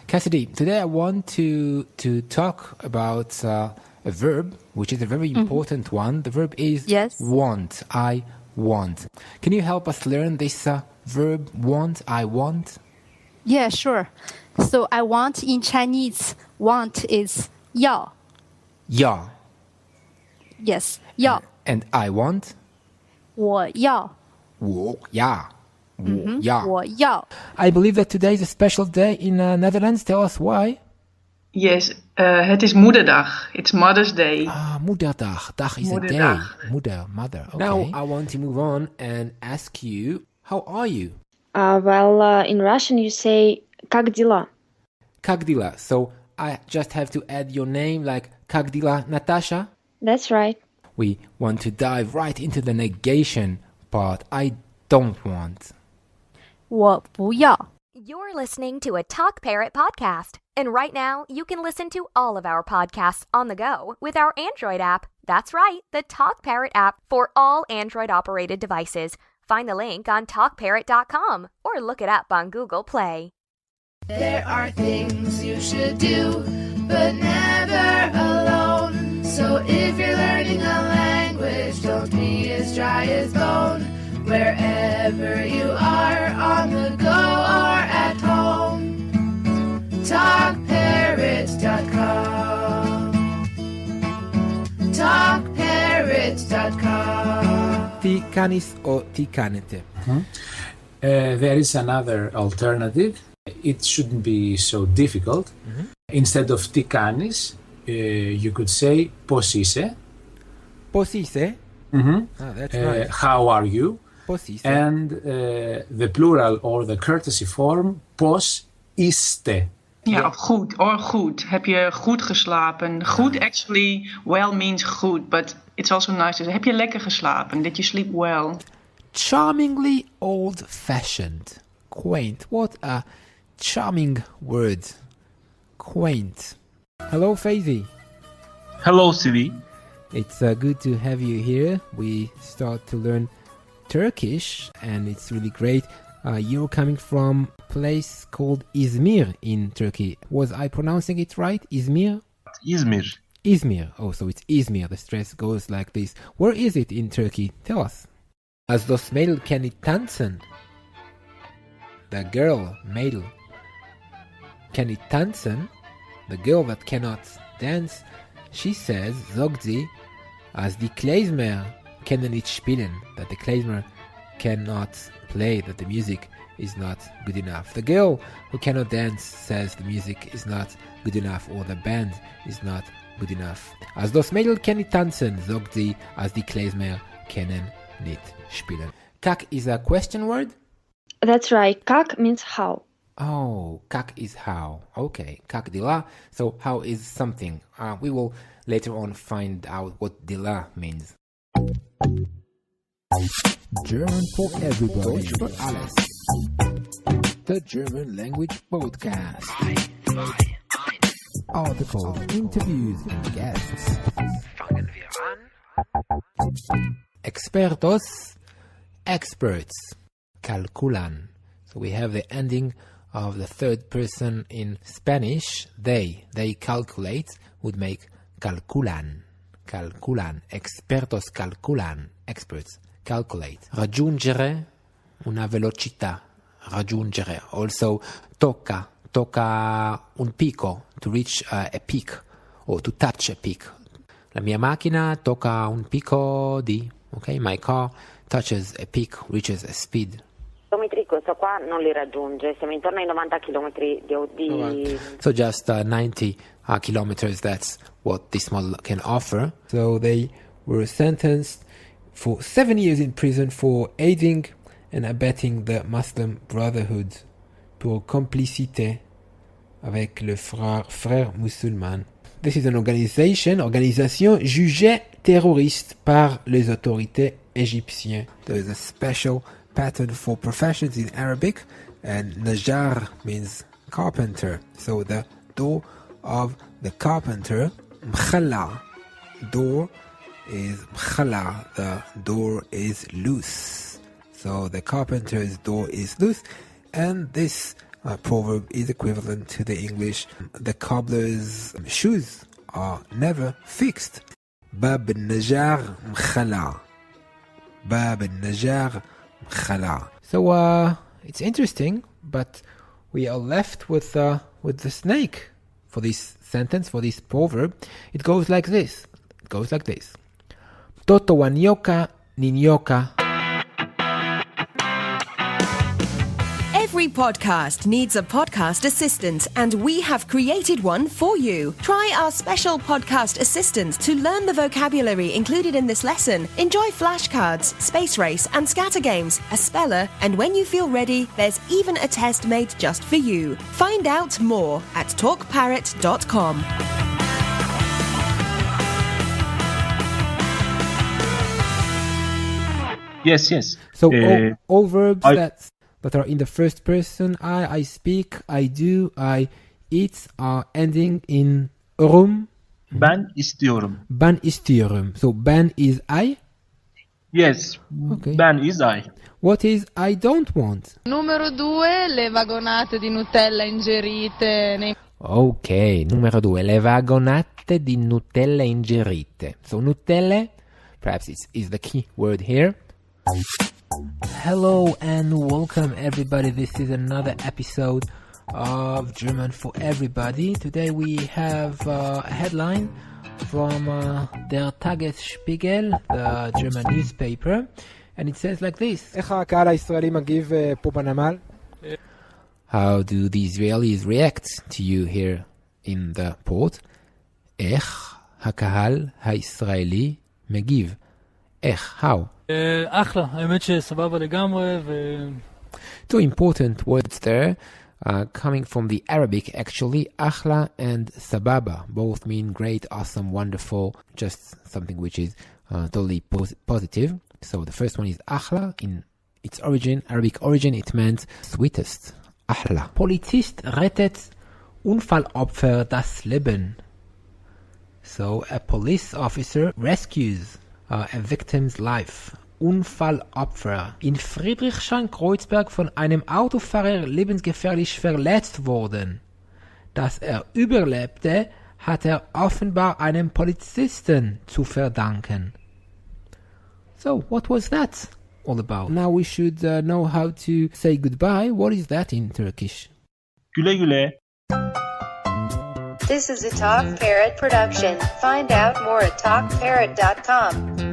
Cassidy, today I want to talk about a verb, which is a very important one. The verb is want. I want. Can you help us learn this verb, want, I want? Yeah, sure. So I want in Chinese, want is 要. 要. Yes, 要. And I want? 我要. 我要.我要. I believe that today is a special day in Netherlands. Tell us why. Yes, het is Moederdag. It's Mother's Day. Moederdag. Dag is a day. Mother. Okay. Now I want to move on and ask you, how are you? In Russian you say как дела? Как дела. So I just have to add your name like как дела, Natasha? That's right. We want to dive right into the negation part. I don't want. 我不要. You're listening to a Talk Parrot podcast. And right now, you can listen to all of our podcasts on the go with our Android app. That's right, the Talk Parrot app for all Android-operated devices. Find the link on talkparrot.com or look it up on Google Play. There are things you should do, but never alone. So if you're learning a language, don't be as dry as bone. Wherever you are, on the go or at home. TalkParrot.com. TalkParrot.com. Ti canis o ti canete? There is another alternative. It shouldn't be so difficult. Instead of ti canis, you could say πώς είσαι. Πώς είσαι? That's nice. How are you? Πώς είσαι? And the plural or the courtesy form, πώς είστε. Ja, of goed, or goed. Heb je goed geslapen? Goed actually well means good, but it's also nice to say, heb je lekker geslapen? Did you sleep well? Charmingly old-fashioned. Quaint. What a charming word. Quaint. Hello, Faizi. Hello, Siri. It's good to have you here. We start to learn Turkish, and it's really great. You're coming from a place called Izmir in Turkey. Was I pronouncing it right? Izmir? İzmir. Izmir. Oh, so it's Izmir. The stress goes like this. Where is it in Turkey? Tell us. Als das Mädel kann nicht tanzen. The girl, Mädel, kann nicht tanzen. The girl that cannot dance. She says, sagt sie, als die Klezmer können nicht spielen. That the Klezmer cannot play, that the music is not good enough. The girl who cannot dance says the music is not good enough, or the band is not good enough. Als das Mädel kann nicht tanzen, sagt sie, als die Klezmer können nicht spielen. Kak is a question word? That's right. Как means how. Oh, kak is how. Okay, kak dila. So how is something? We will later on find out what dila means. German for everybody. Deutsch für alles. The German Language Podcast. Articles, interviews, and guests. Fangen wir an. Expertos, experts. Calculan. So we have the ending of the third person in Spanish. They calculate would make calculan. Calculan. Expertos calculan. Experts calculate. Raggiungere una velocità. Raggiungere. Also tocca un picco, to reach a peak or to touch a peak. La mia macchina tocca un picco di. Okay, my car touches a peak, reaches a speed. Chilometri questo qua non li raggiunge, siamo intorno ai 90 chilometri di... So just 90 kilometers, that's what this model can offer. So they were sentenced for 7 years in prison for aiding and abetting the Muslim Brotherhood pour complicité avec le frère musulman. This is an organisation jugée terroriste par les autorités égyptiennes. There is a special pattern for professions in Arabic, and Najjar means carpenter. So the door of the carpenter, mkhalla. Door is mkhalla. The door is loose. So the carpenter's door is loose, and this proverb is equivalent to the English "the cobbler's shoes are never fixed." باب النجار مخلع. باب النجار مخلع. So it's interesting, but we are left with the snake for this sentence, for this proverb. It goes like this. Toto wa nyoka ni nyoka. Every podcast needs a podcast assistant, and we have created one for you. Try our special podcast assistant to learn the vocabulary included in this lesson. Enjoy flashcards, space race, and scatter games, a speller, and when you feel ready, there's even a test made just for you. Find out more at talkparrot.com. Yes. So all verbs that are in the first person, I speak, I do, I eat, are ending in rum. Ben istiyorum. Ben istiyorum. So ben is I? Yes. Okay. Ben is I. What is I don't want? Numero 2, le vagonate di Nutella ingerite nei... Ok, numero 2, le vagonate di Nutella ingerite. So Nutella, perhaps is the key word here. Hello and welcome everybody. This is another episode of German for Everybody. Today we have a headline from Der Tagesspiegel, the German newspaper, and it says like this. איך הקהל הישראלי מגיב פה בנמל? How do the Israelis react to you here in the port? איך הקהל הישראלי מגיב? איך, how? אחלה, האמת שסבבה לגמרי Two important words there, coming from the Arabic actually. Akhla and sababa both mean great, awesome, wonderful, just something which is totally positive. So the first one is akhla. In its origin, Arabic origin, it meant sweetest. Akhla. Polizist rettet Unfallopfer das Leben. So a police officer rescues a victim's life. Unfallopfer. In Friedrichshain-Kreuzberg von einem Autofahrer lebensgefährlich verletzt worden. Dass er überlebte, hat er offenbar einem Polizisten zu verdanken. So, what was that all about? Now we should know how to say goodbye. What is that in Turkish? Güle güle. This is a Talk Parrot production. Find out more at talkparrot.com.